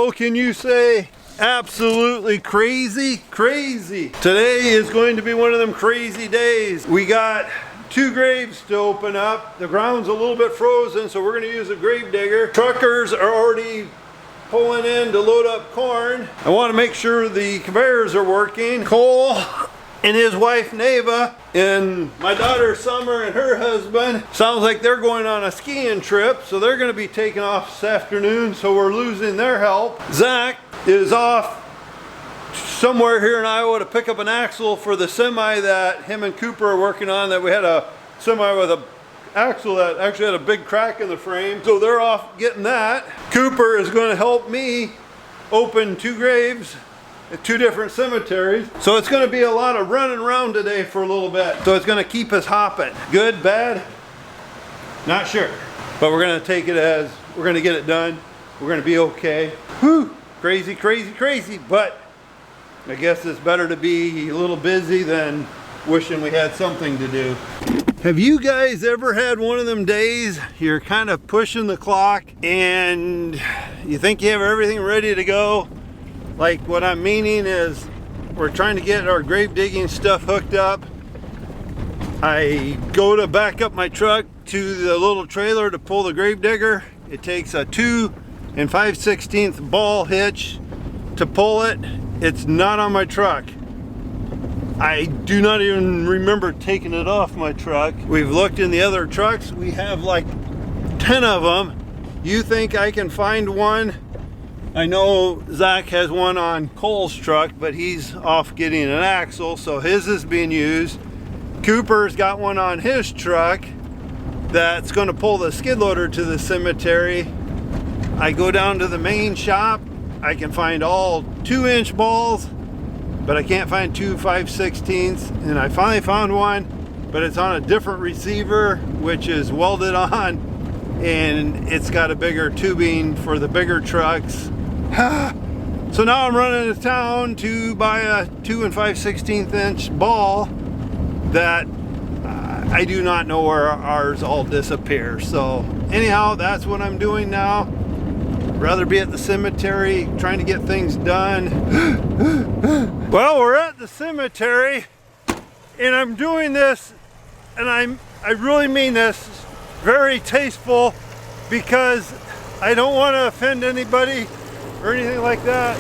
Wow, can you say absolutely crazy? Crazy. Today is going to be one of them crazy days. We got 2 graves to open up. The ground's a little bit frozen, so we're going to use a grave digger. Truckers are already pulling in to load up corn. I want to make sure the conveyors are working. Cole and his wife Neva and my daughter Summer and her husband, sounds like they're going on a skiing trip, so they're going to be taking off this afternoon, so we're losing their help. Zach is off somewhere here in Iowa to pick up an axle for the semi that him and Cooper are working on. That we had a semi with a axle that actually had a big crack in the frame, so they're off getting that. Cooper is going to help me open 2 graves at 2 different cemeteries, so it's going to be a lot of running around today for a little bit, so it's going to keep us hopping. Good, bad, not sure, but we're going to take it as we're going to get it done. We're going to be okay. Whew, crazy, crazy, crazy, but I guess it's better to be a little busy than wishing we had something to do. Have you guys ever had one of them days you're kind of pushing the clock and you think you have everything ready to go? Like, what I'm meaning is we're trying to get our grave digging stuff hooked up. I go to back up my truck to the little trailer to pull the grave digger. It takes a 2 5/16 ball hitch to pull it. It's not on my truck. I do not even remember taking it off my truck. We've looked in the other trucks. We have like 10 of them. You think I can find one? I know Zach has one on Cole's truck, but he's off getting an axle, so his is being used. Cooper's got one on his truck that's going to pull the skid loader to the cemetery. I go down to the main shop. I can find all 2-inch balls, but I can't find 2 5/16, and I finally found one, but it's on a different receiver, which is welded on, and it's got a bigger tubing for the bigger trucks. So now I'm running to town to buy a 2 5/16 ball that I do not know where ours all disappear. So anyhow, that's what I'm doing now. Rather be at the cemetery trying to get things done. Well, we're at the cemetery and I'm doing this, and I really mean this, very tasteful, because I don't want to offend anybody or anything like that.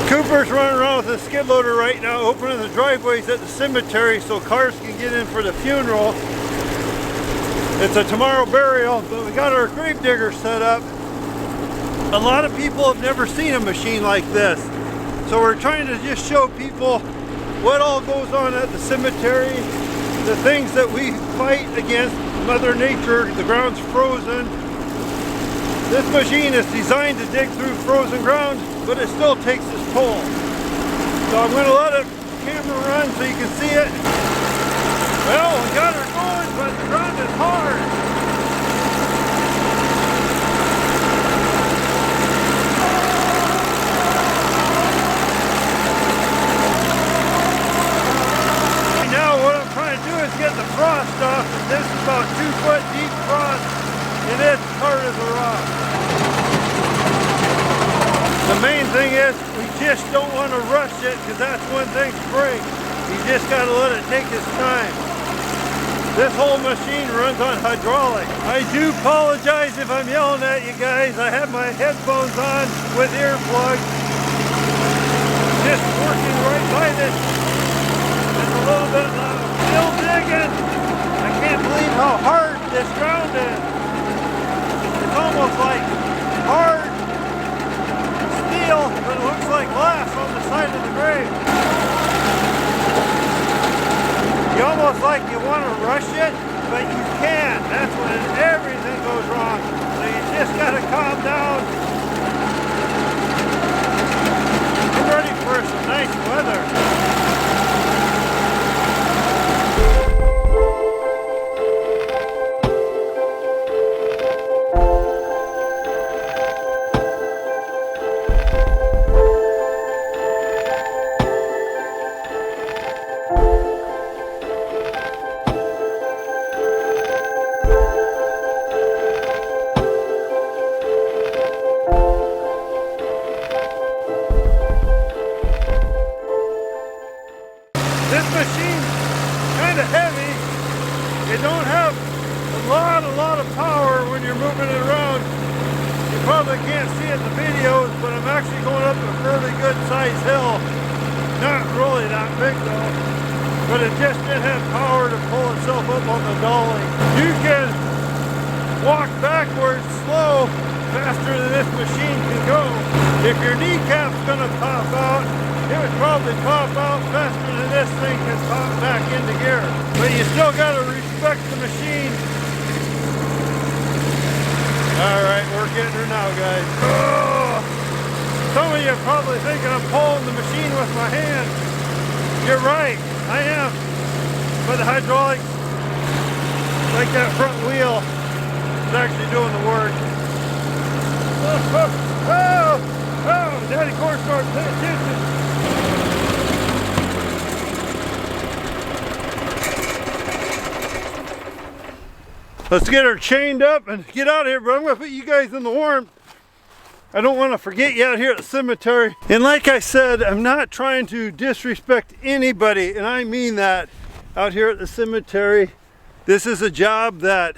Cooper's running around with a skid loader right now, opening the driveways at the cemetery so cars can get in for the funeral. It's a tomorrow burial, but we got our grave digger set up. A lot of people have never seen a machine like this, so we're trying to just show people what all goes on at the cemetery, the things that we fight against Mother Nature. The ground's frozen. This machine is designed to dig through frozen ground, but it still takes its toll. So I'm going to let the camera run so you can see it. Well, we got her going, but the ground is hard. Get the frost off, and this is about 2 foot deep frost, and it's hard as a rock. The main thing is we just don't want to rush it, because that's when things break. You just got to let it take its time. This whole machine runs on hydraulic. I do apologize if I'm yelling at you guys. I have my headphones on with earplugs. Just working right by this. It's a little bit loud. Still digging. I can't believe how hard this ground is. It's almost like hard steel, but it looks like glass on the side of the grave. You almost like you want to rush it, but you can't. That's when everything goes wrong. So you just got to calm down. I'm ready for some nice weather. probably can't see it in the videos, but I'm actually going up a fairly good sized hill. Not really that big though, but it just didn't have power to pull itself up on the dolly. You can walk backwards slow, faster than this machine can go. If your kneecap's gonna pop out, it would probably pop out faster than this thing can pop back into gear. But you still gotta respect the machine. Alright, we're getting her now, guys. Oh, some of you are probably thinking I'm pulling the machine with my hand. You're right, I am. But the hydraulics, like that front wheel, is actually doing the work. Oh, Daddy Cornstar, pay attention. Let's get her chained up and get out of here, but I'm gonna put you guys in the warmth. I don't want to forget you out here at the cemetery. And like I said, I'm not trying to disrespect anybody, and I mean that. Out here at the cemetery, this is a job that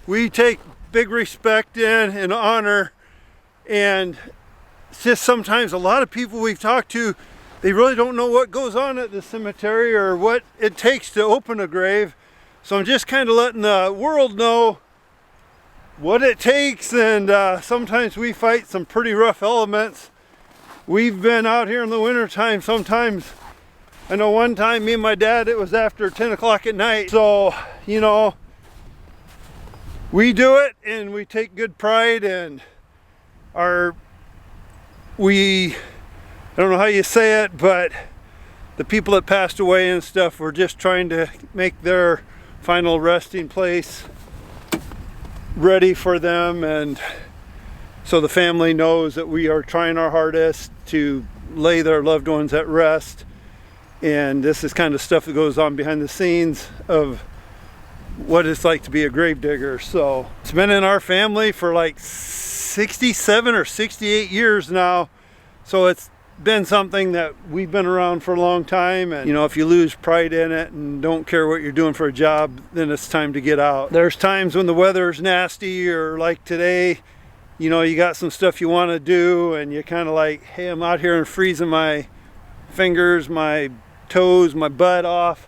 we take big respect in and honor, and it's just sometimes a lot of people we've talked to, they really don't know what goes on at the cemetery or what it takes to open a grave. So I'm just kind of letting the world know what it takes, and sometimes we fight some pretty rough elements. We've been out here in the winter time sometimes. I know one time me and my dad, it was after 10 o'clock at night. So, you know, we do it and we take good pride, and I don't know how you say it, but the people that passed away and stuff, we're just trying to make their final resting place ready for them, and so the family knows that we are trying our hardest to lay their loved ones at rest. And this is kind of stuff that goes on behind the scenes of what it's like to be a grave digger. So it's been in our family for like 67 or 68 years now, so it's been something that we've been around for a long time. And you know, if you lose pride in it and don't care what you're doing for a job, then it's time to get out. There's times when the weather's nasty, or like today, you know, you got some stuff you want to do and you kind of like, hey, I'm out here and freezing my fingers, my toes, my butt off.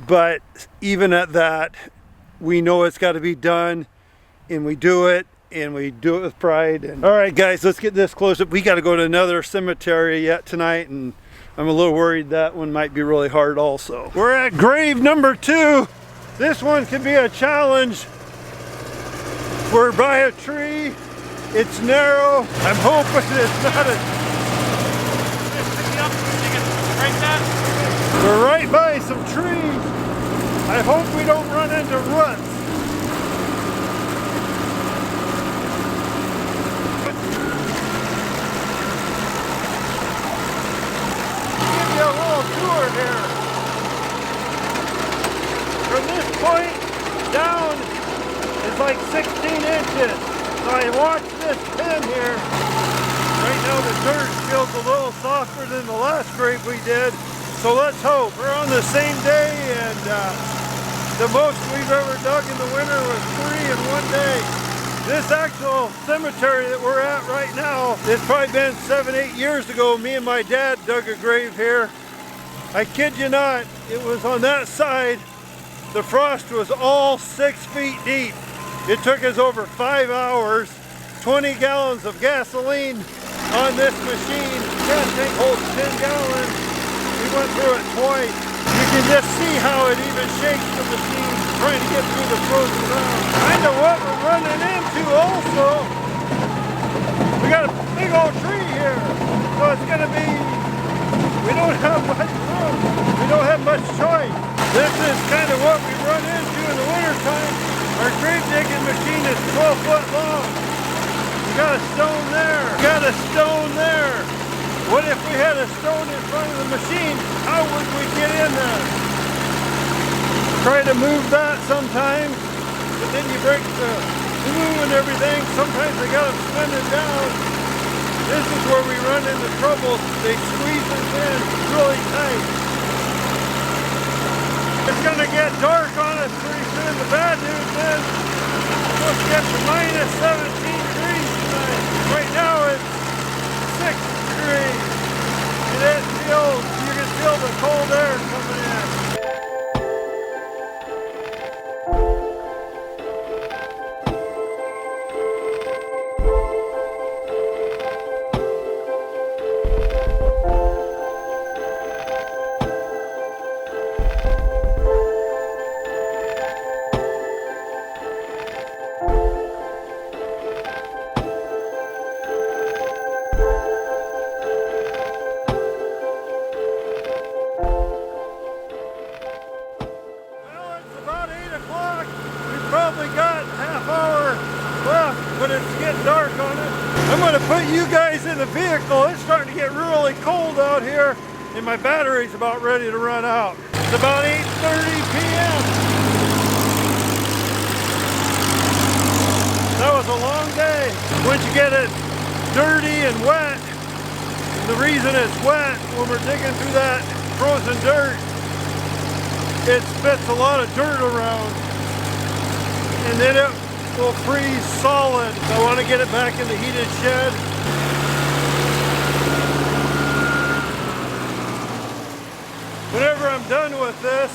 But even at that, we know it's got to be done, and we do it. And we do it with pride. And all right, guys, let's get this closed up. We got to go to another cemetery yet tonight, and I'm a little worried that one might be really hard also. We're at grave number 2. This one can be a challenge. We're by a tree. It's narrow. I'm hoping it's not a... We're right by some trees. I hope we don't run into ruts. Here. From this point down is like 16 inches. So I watched this pin here. Right now the dirt feels a little softer than the last grave we did. So let's hope. We're on the same day, and the most we've ever dug in the winter was 3 in one day. This actual cemetery that we're at right now, it's probably been 7-8 years ago, me and my dad dug a grave here. I kid you not, it was on that side, the frost was all 6 feet deep. It took us over 5 hours, 20 gallons of gasoline on this machine. Gas tank holds 10 gallons. We went through it twice. You can just see how it even shakes the machine trying to get through the frozen ground. Kind of what we're running into also. We got a big old tree here, so it's going to be, we don't have much room. We don't have much choice. This is kind of what we run into in the wintertime. Our grave digging machine is 12 foot long. We got a stone there. We got a stone there. What if we had a stone in front of the machine? How would we get in there? Try to move that sometimes, but then you break the glue and everything. Sometimes they got to spin it down. This is where we run into trouble. They squeeze us in really tight. It's going to get dark on us pretty soon. The bad news is we're supposed to get to -17 degrees tonight. put you guys in the vehicle. It's starting to get really cold out here, and my battery's about ready to run out. It's about 8:30 p.m. That was a long day. Once you get it dirty and wet, and the reason it's wet, when we're digging through that frozen dirt, it spits a lot of dirt around, and then it will freeze solid. So I want to get it back in the heated shed. Whenever I'm done with this,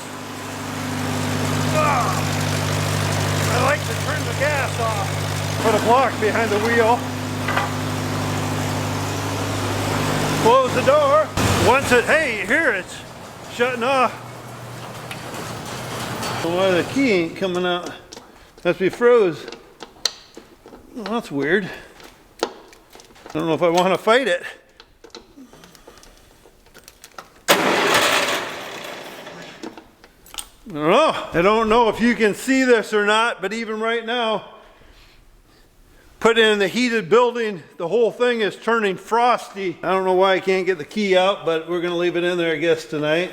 I like to turn the gas off. Put a block behind the wheel. Close the door. Once it, hey, here it's shutting off. Why the key ain't coming out? Must be froze. Well, that's weird. I don't know if I want to fight it. I don't know if you can see this or not, but even right now, put in the heated building, the whole thing is turning frosty. I don't know why I can't get the key out, but we're gonna leave it in there, I guess, tonight.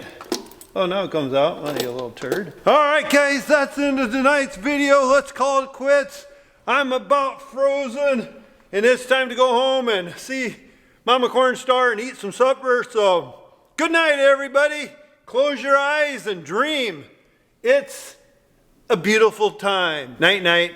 Oh, now it comes out. Well, you little turd. All right, guys, that's the end of tonight's video. Let's call it quits. I'm about frozen, and it's time to go home and see Mama Cornstar and eat some supper. So, good night, everybody. Close your eyes and dream. It's a beautiful time. Night, night.